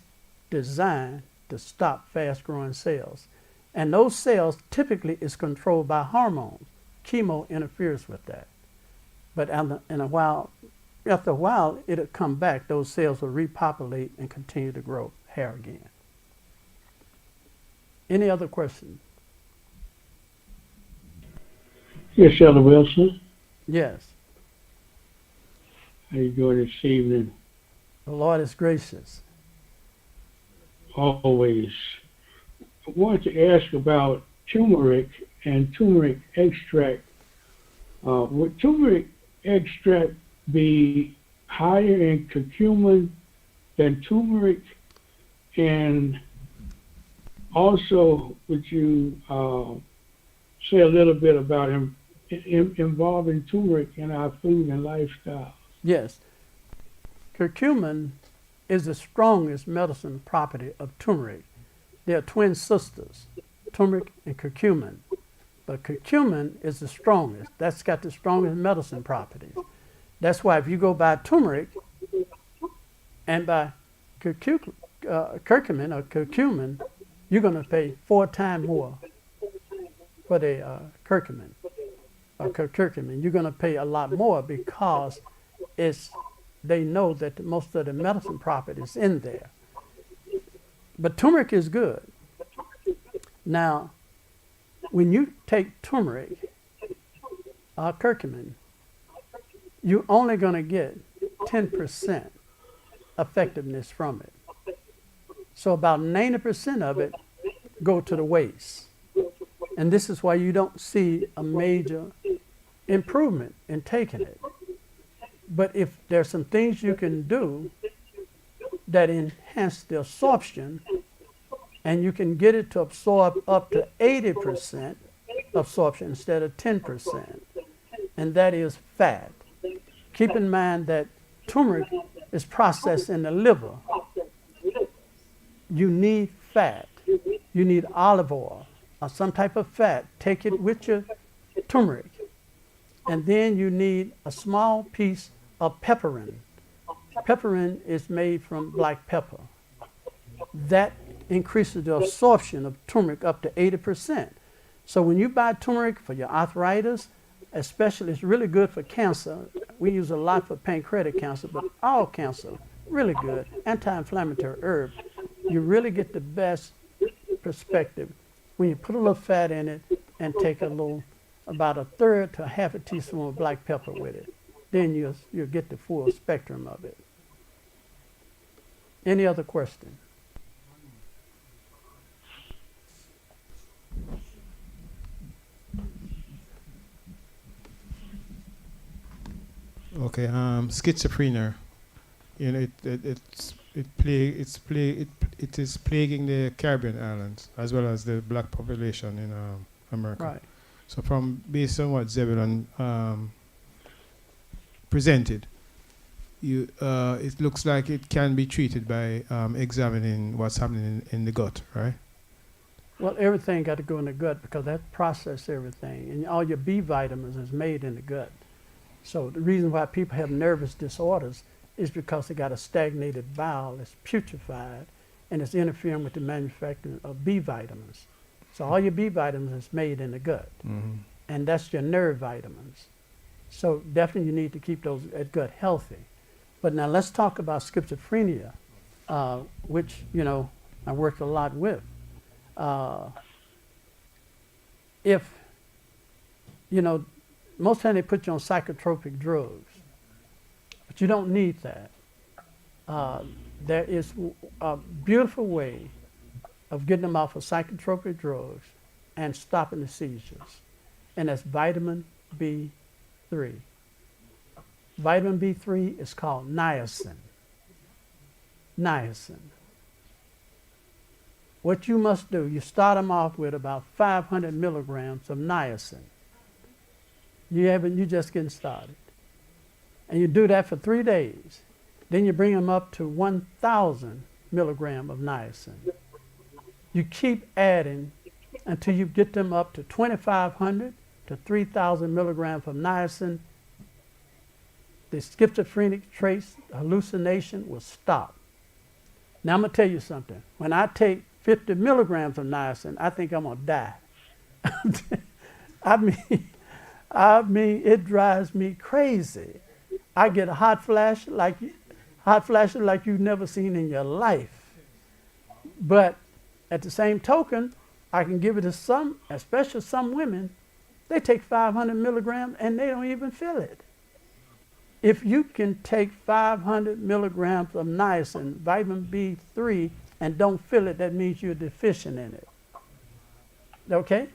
designed to stop fast-growing cells. And those cells typically is controlled by hormones. Chemo interferes with that. But after a while, it'll come back. Those cells will repopulate and continue to grow hair again. Any other questions? Yes, Elder Wilson. Yes. How you doing this evening? The Lord is gracious. Always. I wanted to ask about turmeric and turmeric extract. Would turmeric extract be higher in curcumin than turmeric? And Also, would you say a little bit about involving turmeric in our food and lifestyle? Yes. Curcumin is the strongest medicine property of turmeric. They are twin sisters, turmeric and curcumin. But curcumin is the strongest. That's got the strongest medicine properties. That's why if you go buy turmeric and buy curcumin or curcumin, you're going to pay 4 times more for the curcumin or curcumin. You're going to pay a lot more because they know that most of the medicine properties in there. But turmeric is good. Now, when you take turmeric or curcumin, you're only going to get 10% effectiveness from it. So about 90% of it go to the waste. And this is why you don't see a major improvement in taking it. But if there's some things you can do that enhance the absorption, and you can get it to absorb up to 80% absorption instead of 10%, and that is fat. Keep in mind that turmeric is processed in the liver. You need fat. You need olive oil or some type of fat. Take it with your turmeric. And then you need a small piece of pepperin. Pepperin is made from black pepper. That increases the absorption of turmeric up to 80%. So when you buy turmeric for your arthritis, especially, it's really good for cancer. We use a lot for pancreatic cancer, but all cancer, really good. Anti-inflammatory herb. You really get the best perspective when you put a little fat in it and take about a third to half a teaspoon of black pepper with it. Then you'll get the full spectrum of it. Any other question? Okay, schizophrenia. You know, it is plaguing the Caribbean islands as well as the black population in America. Right. So based on what Zebulon presented, it looks like it can be treated by examining what's happening in the gut, right? Well, everything got to go in the gut because that processes everything, and all your B vitamins is made in the gut. So the reason why people have nervous disorders is because they got a stagnated bowel, it's putrefied, and it's interfering with the manufacturing of B vitamins. So all your B vitamins is made in the gut, and that's your nerve vitamins. So definitely you need to keep those gut healthy. But now let's talk about schizophrenia, which, I worked a lot with. Most time they put you on psychotropic drugs, but you don't need that. There is a beautiful way of getting them off of psychotropic drugs and stopping the seizures, and that's vitamin B3. Vitamin B3 is called niacin. Niacin. What you must do, you start them off with about 500 milligrams of niacin. You're just getting started. And you do that for 3 days. Then you bring them up to 1,000 milligrams of niacin. You keep adding until you get them up to 2,500 to 3,000 milligrams of niacin. The schizophrenic trace, hallucination will stop. Now I'm going to tell you something. When I take 50 milligrams of niacin, I think I'm going to die. I mean, it drives me crazy. I get a hot flashes like you've never seen in your life. But at the same token, I can give it to some, especially some women, they take 500 milligrams and they don't even feel it. If you can take 500 milligrams of niacin, vitamin B3, and don't feel it, that means you're deficient in it. Okay?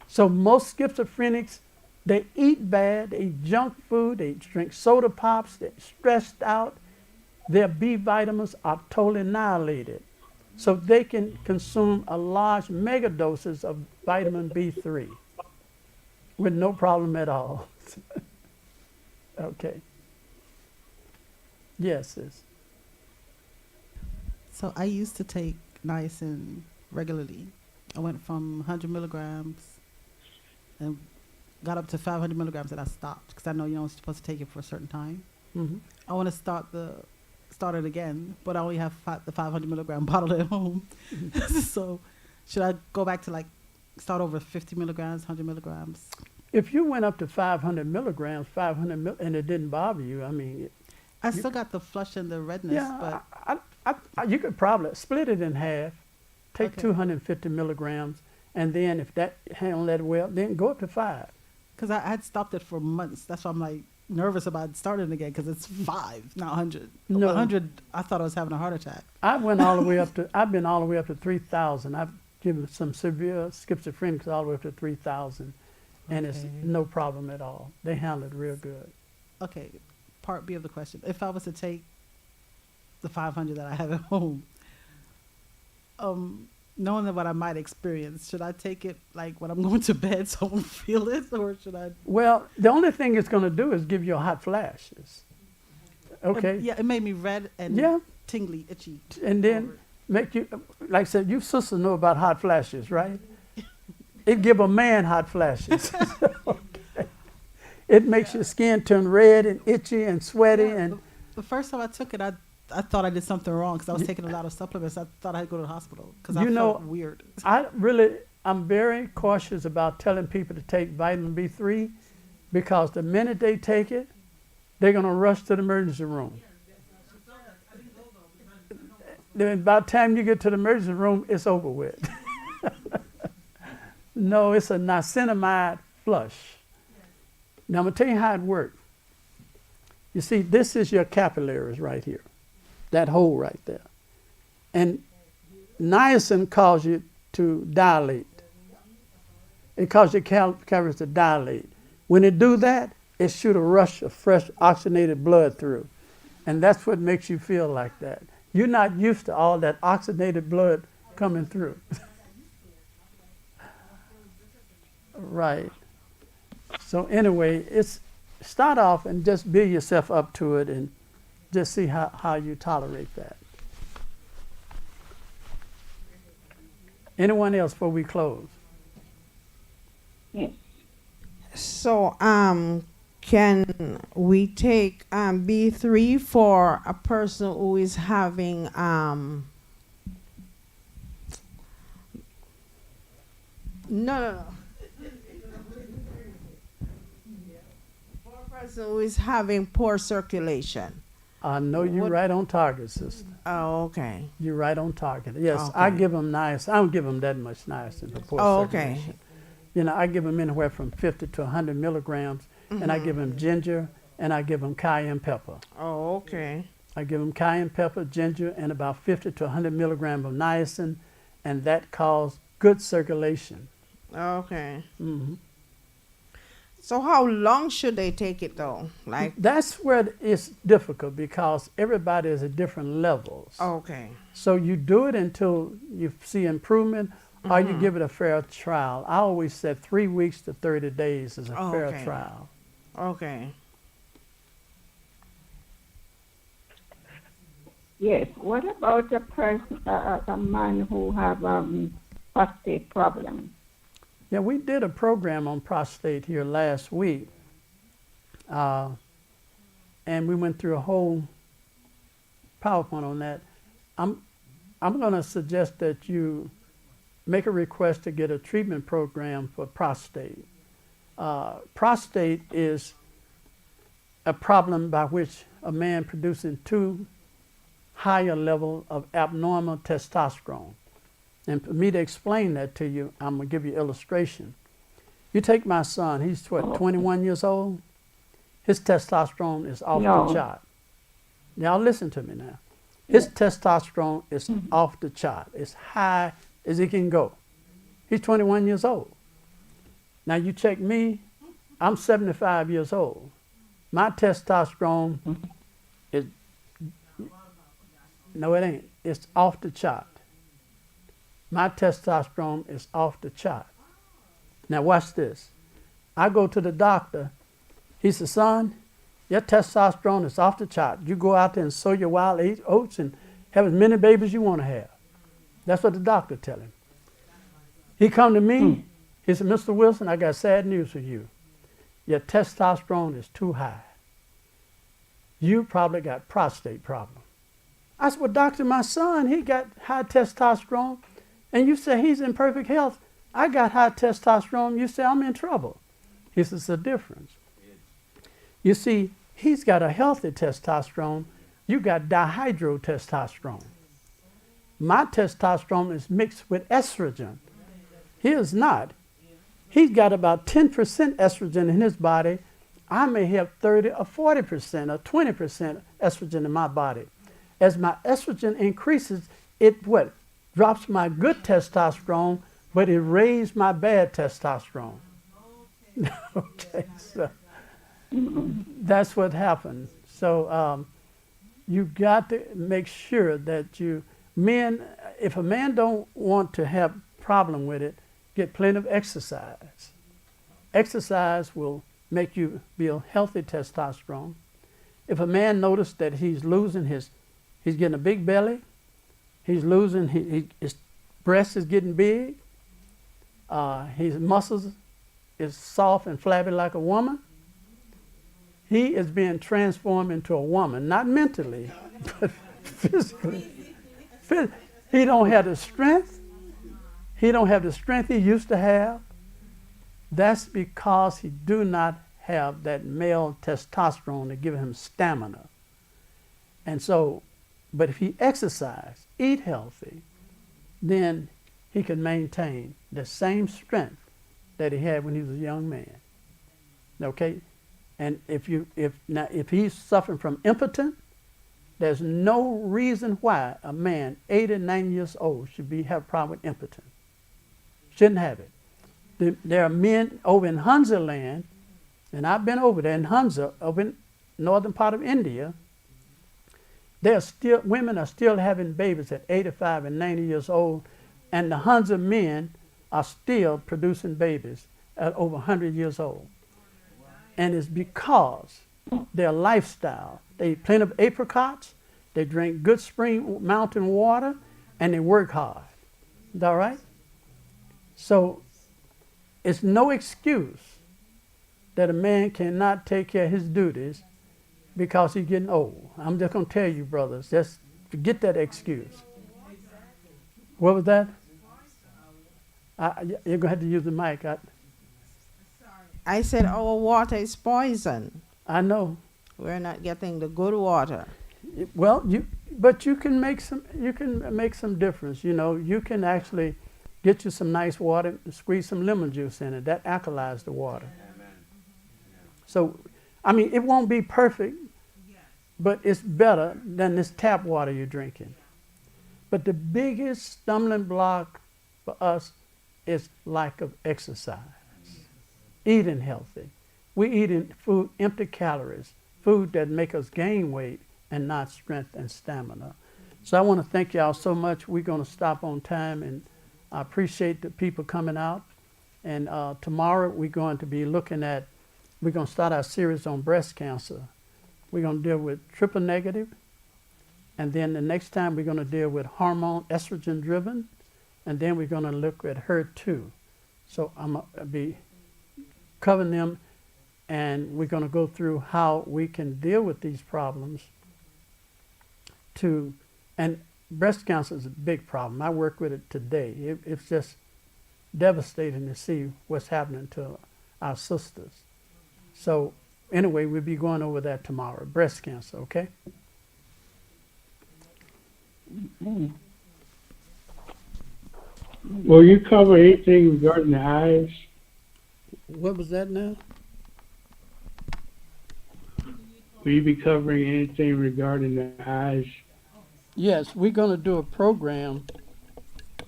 So most schizophrenics, they eat bad, they eat junk food, they drink soda pops, they're stressed out. Their B vitamins are totally annihilated. So they can consume a large mega doses of vitamin B3 with no problem at all. Okay. Yes, sis. So I used to take niacin regularly. I went from 100 milligrams and got up to 500 milligrams, and I stopped because I know you're only supposed to take it for a certain time. Hmm. I want to start it again, but I only have the 500 milligram bottle at home. So should I go back to like start over 50 milligrams, 100 milligrams? If you went up to 500 milligrams, and it didn't bother you, I mean, I still got the flush and the redness, yeah, but you could probably split it in half, take Okay. 250 milligrams, and then if that handle that well, then go up to 5. because I had stopped it for months. That's why I'm like nervous about starting again because it's 5, not 100. No. 100, I thought I was having a heart attack. I've been all the way up to 3,000. I've given some severe schizophrenics all the way up to 3,000, and it's Okay. no problem at all. They handle it real good. Okay, part B of the question. If I was to take the 500 that I have at home, knowing what I might experience, should I take it like when I'm going to bed so I won't feel it, or should I? Well, the only thing it's going to do is give you hot flashes. Okay. Yeah, it made me red and Yeah. tingly, itchy. And then make you, like I said, you sisters know about hot flashes, right? It give a man hot flashes. Okay. It makes your skin turn red and itchy and sweaty, Yeah, and the first time I took it, I thought I did something wrong because I was taking a lot of supplements. I thought I'd go to the hospital because I You know, felt weird. I'm very cautious about telling people to take vitamin B3 because the minute they take it, they're going to rush to the emergency room. Then by the time you get to the emergency room, it's over with. No, it's a niacinamide flush. Now, I'm going to tell you how it works. You see, this is your capillaries right here, that hole right there. And niacin causes you to dilate. It causes your capillaries to dilate. When it do that, it shoot a rush of fresh oxygenated blood through. And that's what makes you feel like that. You're not used to all that oxygenated blood coming through. Right. So anyway, it's start off and just build yourself up to it and just see how you tolerate that. Anyone else before we close? Yes. So, can we take B3 for a person who is having no. For a person who is having poor circulation. I know you're What- right on target, sister. Oh, okay. You're right on target. Yes, I Okay. give them niacin. I don't give them that much niacin for poor Oh, okay. circulation. You know, I give them anywhere from 50 to 100 milligrams, and I give them ginger, and I give them cayenne pepper. Oh, okay. I give them cayenne pepper, ginger, and about 50 to 100 milligrams of niacin, and that causes good circulation. Okay. Hmm. So how long should they take it though? Like, That's where it's difficult because everybody is at different levels. okay. So you do it until you see improvement, or you give it a fair trial. I always said 3 weeks to 30 days is a Oh, fair okay. trial. Okay. Yes. What about a man who have prostate problem? Yeah, we did a program on prostate here last week, and we went through a whole PowerPoint on that. I'm going to suggest that you make a request to get a treatment program for prostate. Prostate is a problem by which a man producing too higher level of abnormal testosterone. And for me to explain that to you, I'm going to give you an illustration. You take my son, he's what, 21 years old? His testosterone is off the chart. Now listen to me now. His testosterone is off the chart. It's high as it can go. He's 21 years old. Now you check me, I'm 75 years old. My testosterone is, no it ain't, it's off the chart. my testosterone is off the chart. Now watch this. I go to the doctor. He says, son, your testosterone is off the chart. You go out there and sow your wild oats and have as many babies you want to have. That's what the doctor tell him. He come to me. He said, Mr. Wilson, I got sad news for you. Your testosterone is too high. You probably got prostate problem. I said, well, doctor, my son, he got high testosterone, and you say he's in perfect health. I got high testosterone. You say I'm in trouble. He says, it's a difference. You see, he's got a healthy testosterone. You got dihydrotestosterone. My testosterone is mixed with estrogen. His not. He's got about 10% estrogen in his body. I may have 30 or 40% or 20% estrogen in my body. As my estrogen increases, it what? Drops my good testosterone, but it raised my bad testosterone. Okay, so that's what happened. So you got to make sure that men, if a man don't want to have problem with it, get plenty of exercise. Exercise will make you build healthy testosterone. If a man notices that he's getting a big belly, he's losing, his breast is getting big, his muscles is soft and flabby like a woman, he is being transformed into a woman, not mentally, but physically. He don't have the strength. He don't have the strength he used to have. That's because he do not have that male testosterone to give him stamina. And so, but if he exercise, eat healthy, then he can maintain the same strength that he had when he was a young man. Okay? And if he's suffering from impotence, there's no reason why a man 80, 90 years old should have a problem with impotence. Shouldn't have it. There are men over in Hunza land, and I've been over there in Hunza, over in northern part of India. Women are still having babies at 85 and 90 years old, and the Hunza men are still producing babies at over 100 years old. And it's because their lifestyle. They eat plenty of apricots, they drink good spring mountain water, and they work hard. Is that right? So it's no excuse that a man cannot take care of his duties because he's getting old. I'm just going to tell you, brothers, just forget that excuse. What was that? You're going to have to use the mic. I said our water is poison. I know. We're not getting the good water. Well, but you can make some. You can make some difference. You know, you can actually get you some nice water and squeeze some lemon juice in it. That alkalizes the water. Amen. So, I mean, it won't be perfect, but it's better than this tap water you're drinking. But the biggest stumbling block for us is lack of exercise. Eating healthy. We eating food, empty calories, food that make us gain weight and not strength and stamina. So I want to thank y'all so much. We're going to stop on time, and I appreciate the people coming out. And tomorrow we're going to be we're going to start our series on breast cancer. We're going to deal with triple negative. And then the next time we're going to deal with hormone estrogen driven. And then we're going to look at HER2. So I'm going to be covering them, and we're going to go through how we can deal with these problems. And breast cancer is a big problem. I work with it today. It's just devastating to see what's happening to our sisters. So anyway, we'll be going over that tomorrow. Breast cancer, okay? Will you cover anything regarding the eyes? What was that now? Will you be covering anything regarding the eyes? Yes, we're going to do a program